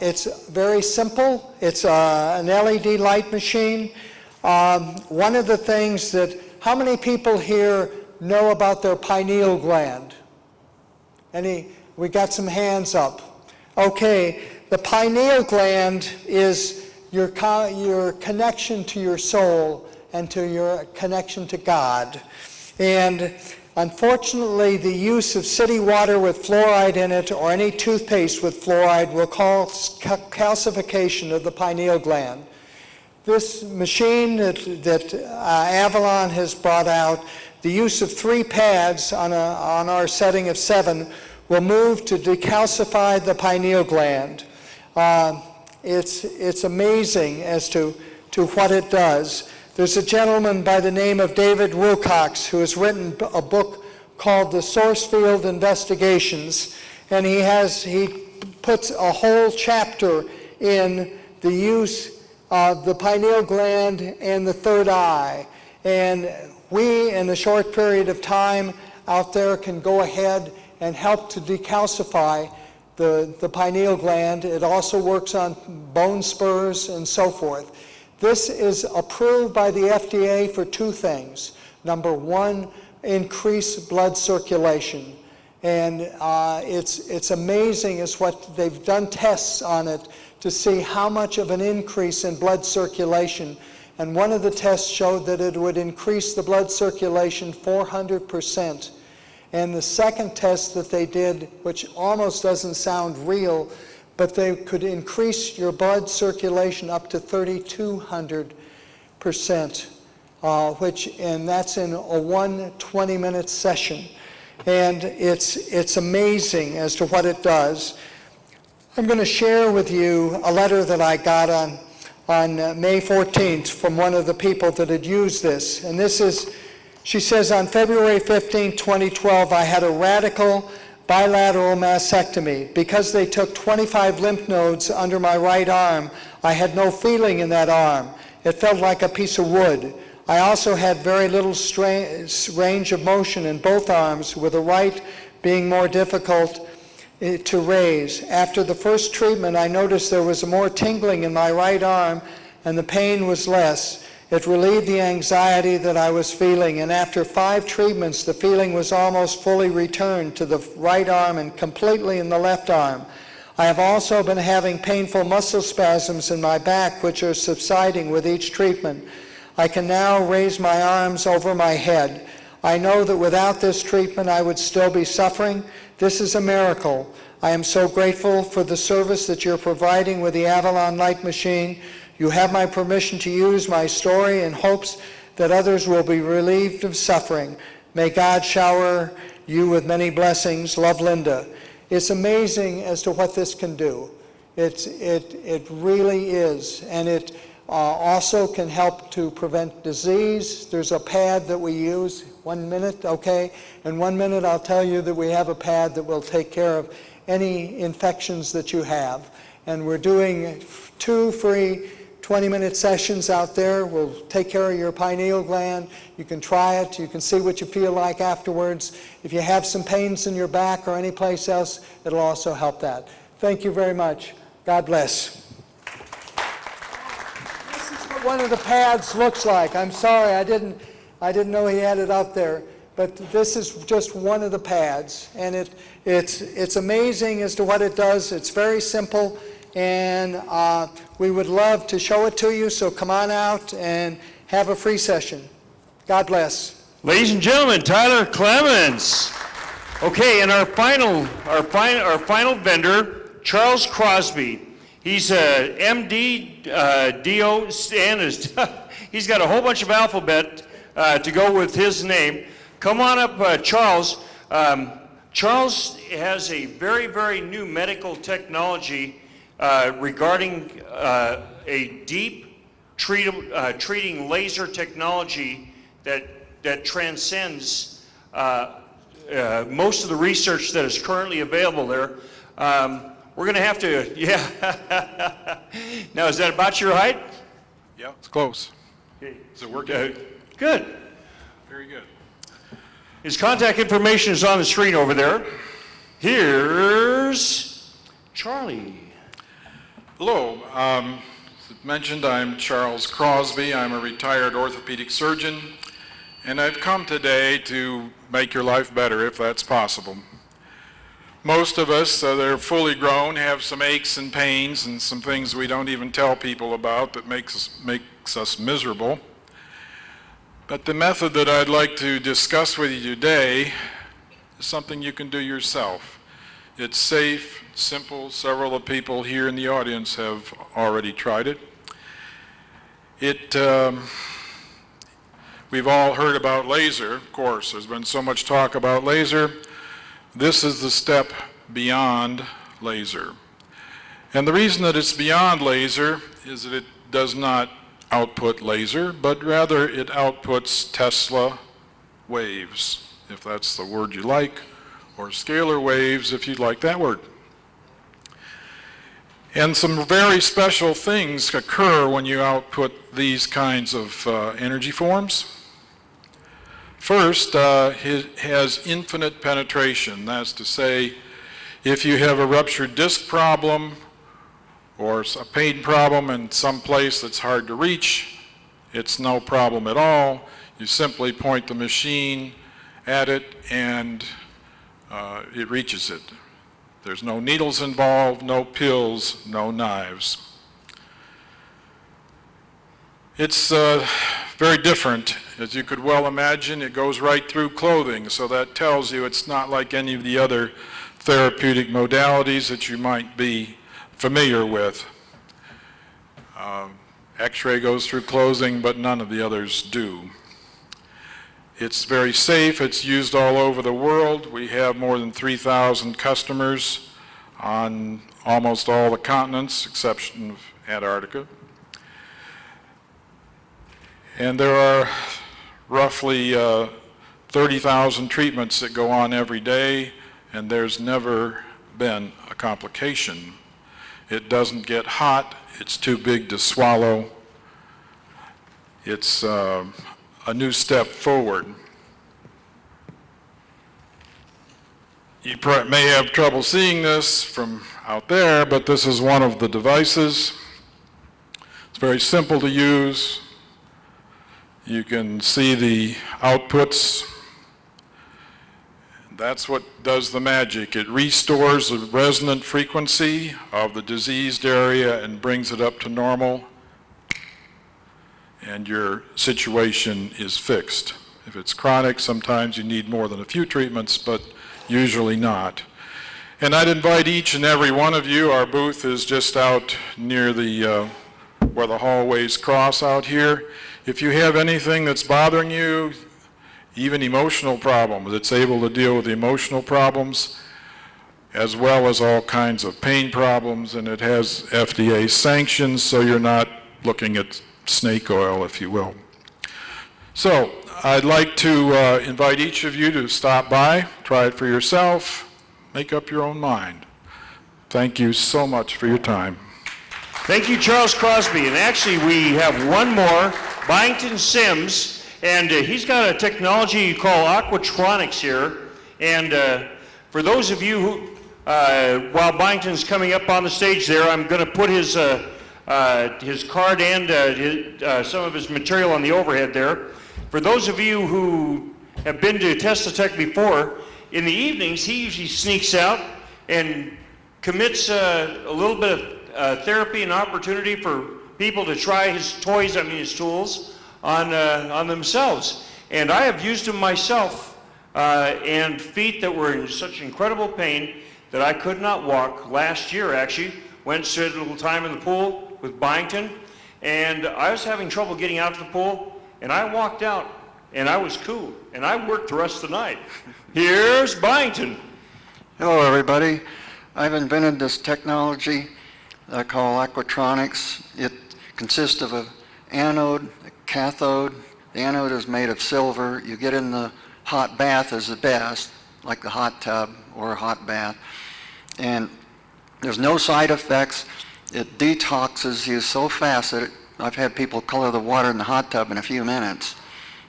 It's very simple. It's an LED light machine. One of the things that, how many people here know about their pineal gland? We got some hands up. Okay, the pineal gland is your connection to your soul and to your connection to God. And unfortunately, the use of city water with fluoride in it or any toothpaste with fluoride will cause calcification of the pineal gland. This machine that Avalon has brought out, the use of 3 pads on our setting of 7 will move to decalcify the pineal gland. It's amazing as to what it does. There's a gentleman by the name of David Wilcox who has written a book called The Source Field Investigations, and he puts a whole chapter in the use of the pineal gland and the third eye. And we, in a short period of time out there, can go ahead and help to decalcify the pineal gland. It also works on bone spurs and so forth. This is approved by the FDA for 2 things. Number 1, increase blood circulation. And it's amazing as what they've done tests on it to see how much of an increase in blood circulation. And one of the tests showed that it would increase the blood circulation 400%. And the second test that they did, which almost doesn't sound real, but they could increase your blood circulation up to 3,200%, and that's in a 20-minute session. And it's amazing as to what it does. I'm going to share with you a letter that I got on May 14th from one of the people that had used this. And this is, she says, on February 15, 2012, I had a radical bilateral mastectomy. Because they took 25 lymph nodes under my right arm, I had no feeling in that arm. It felt like a piece of wood. I also had very little range of motion in both arms, with the right being more difficult to raise. After the first treatment, I noticed there was more tingling in my right arm and the pain was less. It relieved the anxiety that I was feeling, and after 5 treatments, the feeling was almost fully returned to the right arm and completely in the left arm. I have also been having painful muscle spasms in my back, which are subsiding with each treatment. I can now raise my arms over my head. I know that without this treatment, I would still be suffering. This is a miracle. I am so grateful for the service that you're providing with the Avalon Light Machine. You have my permission to use my story in hopes that others will be relieved of suffering. May God shower you with many blessings. Love, Linda. It's amazing as to what this can do. It really is. And it also can help to prevent disease. There's a pad that we use. 1 minute, okay? In 1 minute, I'll tell you that we have a pad that will take care of any infections that you have. And we're doing 2 free 20-minute sessions out there. We'll take care of your pineal gland. You can try it. You can see what you feel like afterwards. If you have some pains in your back or any place else, it'll also help that. Thank you very much. God bless. This is what one of the pads looks like. I'm sorry, I didn't know he had it up there. But this is just one of the pads, and it's amazing as to what it does. It's very simple, and we would love to show it to you, so come on out and have a free session. God bless. Ladies and gentlemen, Tyler Clemens. Okay, and our final vendor, Charles Crosby. He's a MD, DO, and he's got a whole bunch of alphabet to go with his name. Come on up, Charles. Charles has a very, very new medical technology regarding a deep treating laser technology that transcends most of the research that is currently available there. We're going to have to, yeah. Now, is that about your height? Yeah, it's close. Okay. Is it working? Good. Very good. His contact information is on the screen over there. Here's Charlie. Hello. As mentioned, I'm Charles Crosby. I'm a retired orthopedic surgeon, and I've come today to make your life better if that's possible. Most of us that are fully grown have some aches and pains and some things we don't even tell people about that makes us miserable. But the method that I'd like to discuss with you today is something you can do yourself. It's safe, simple. Several of the people here in the audience have already tried it. We've all heard about laser, of course. There's been so much talk about laser. This is the step beyond laser. And the reason that it's beyond laser is that it does not output laser, but rather it outputs Tesla waves, if that's the word you like, or scalar waves, if you'd like that word. And some very special things occur when you output these kinds of energy forms. First, it has infinite penetration. That's to say, if you have a ruptured disc problem or a pain problem in some place that's hard to reach, it's no problem at all. You simply point the machine at it and it reaches it. There's no needles involved, no pills, no knives. It's very different. As you could well imagine, it goes right through clothing, so that tells you it's not like any of the other therapeutic modalities that you might be familiar with. X-ray goes through closing, but none of the others do. It's very safe. It's used all over the world. We have more than 3,000 customers on almost all the continents, exception of Antarctica. And there are roughly 30,000 treatments that go on every day, and there's never been a complication. It doesn't get hot. It's too big to swallow. It's a new step forward. You may have trouble seeing this from out there, but this is one of the devices. It's very simple to use. You can see the outputs. That's what does the magic. It restores the resonant frequency of the diseased area and brings it up to normal, and your situation is fixed. If it's chronic, sometimes you need more than a few treatments, but usually not. And I'd invite each and every one of you, our booth is just out near the where the hallways cross out here. If you have anything that's bothering you, even emotional problems, it's able to deal with the emotional problems as well as all kinds of pain problems, and it has FDA sanctions, so you're not looking at snake oil, if you will. So I'd like to invite each of you to stop by, try it for yourself, make up your own mind. Thank you so much for your time. Thank you, Charles Crosby. And actually, we have one more, Byington Sims, and he's got a technology called Aquatronics here. And for those of you who, while Byington's coming up on the stage there, I'm going to put his card and some of his material on the overhead there. For those of you who have been to TeslaTech before, in the evenings he usually sneaks out and commits a little bit of therapy and opportunity for people to try his toys, his tools, on themselves. And I have used them myself, and feet that were in such incredible pain that I could not walk. Last year, actually, went spent a little time in the pool with Byington, and I was having trouble getting out of the pool, and I walked out, and I was cool, and I worked the rest of the night. Here's Byington. Hello, everybody. I've invented this technology I call Aquatronics. It consists of an anode, a cathode. The anode is made of silver. You get in the hot bath is the best, like the hot tub or a hot bath. And there's no side effects. It detoxes you so fast that I've had people color the water in the hot tub in a few minutes.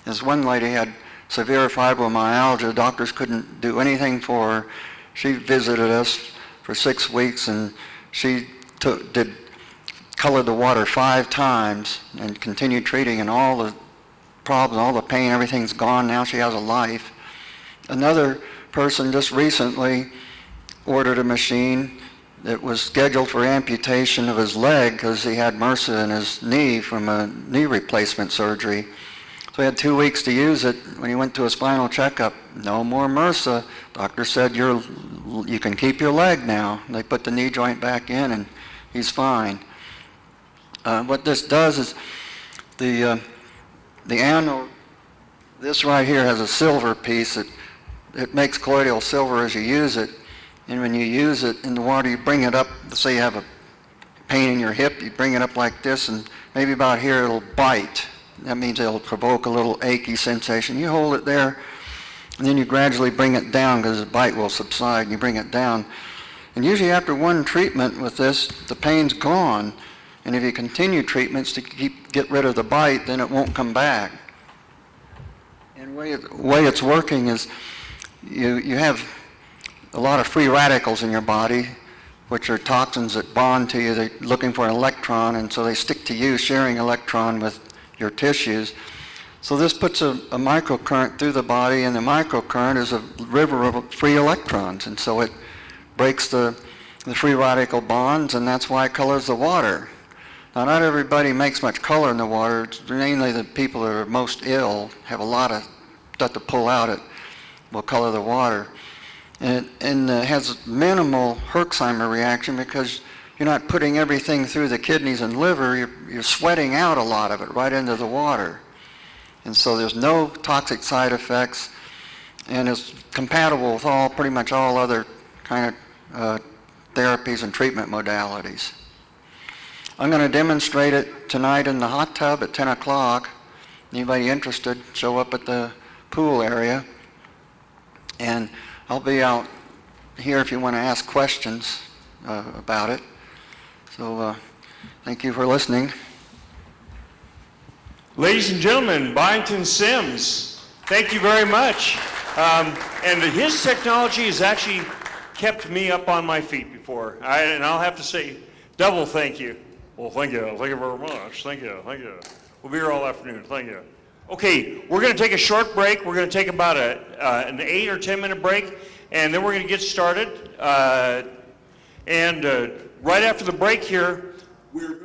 This one lady had severe fibromyalgia. Doctors couldn't do anything for her. She visited us for 6 weeks, and she colored the water 5 times and continued treating, and all the problems, all the pain, everything's gone. Now she has a life. Another person just recently ordered a machine that was scheduled for amputation of his leg because he had MRSA in his knee from a knee replacement surgery. So he had 2 weeks to use it. When he went to his final checkup, no more MRSA. Doctor said, you can keep your leg now. They put the knee joint back in, and he's fine. What this does is the anode, this right here has a silver piece. It makes colloidal silver as you use it. And when you use it in the water, you bring it up. Say you have a pain in your hip, you bring it up like this, and maybe about here it'll bite. That means it'll provoke a little achy sensation. You hold it there, and then you gradually bring it down because the bite will subside, and you bring it down. And usually after one treatment with this, the pain's gone. And if you continue treatments to get rid of the bite, then it won't come back. And the way it's working is you have a lot of free radicals in your body, which are toxins that bond to you. They're looking for an electron, and so they stick to you, sharing electron with your tissues. So this puts a microcurrent through the body, and the microcurrent is a river of free electrons, and so it breaks the free radical bonds, and that's why it colors the water. Now, not everybody makes much color in the water. It's mainly the people that are most ill, have a lot of stuff to pull out, it will color the water. And it has minimal Herxheimer reaction because you're not putting everything through the kidneys and liver, you're sweating out a lot of it right into the water. And so there's no toxic side effects, and it's compatible with pretty much all other kind of therapies and treatment modalities. I'm going to demonstrate it tonight in the hot tub at 10 o'clock. Anybody interested, show up at the pool area. And I'll be out here if you want to ask questions about it. So thank you for listening. Ladies and gentlemen, Byington Sims, thank you very much. And his technology has actually kept me up on my feet before. And I'll have to say, double thank you. Well, thank you. Thank you very much. Thank you. Thank you. We'll be here all afternoon. Thank you. Okay, we're going to take a short break. We're going to take about an 8 or 10 minute break, and then we're going to get started. And right after the break here, we're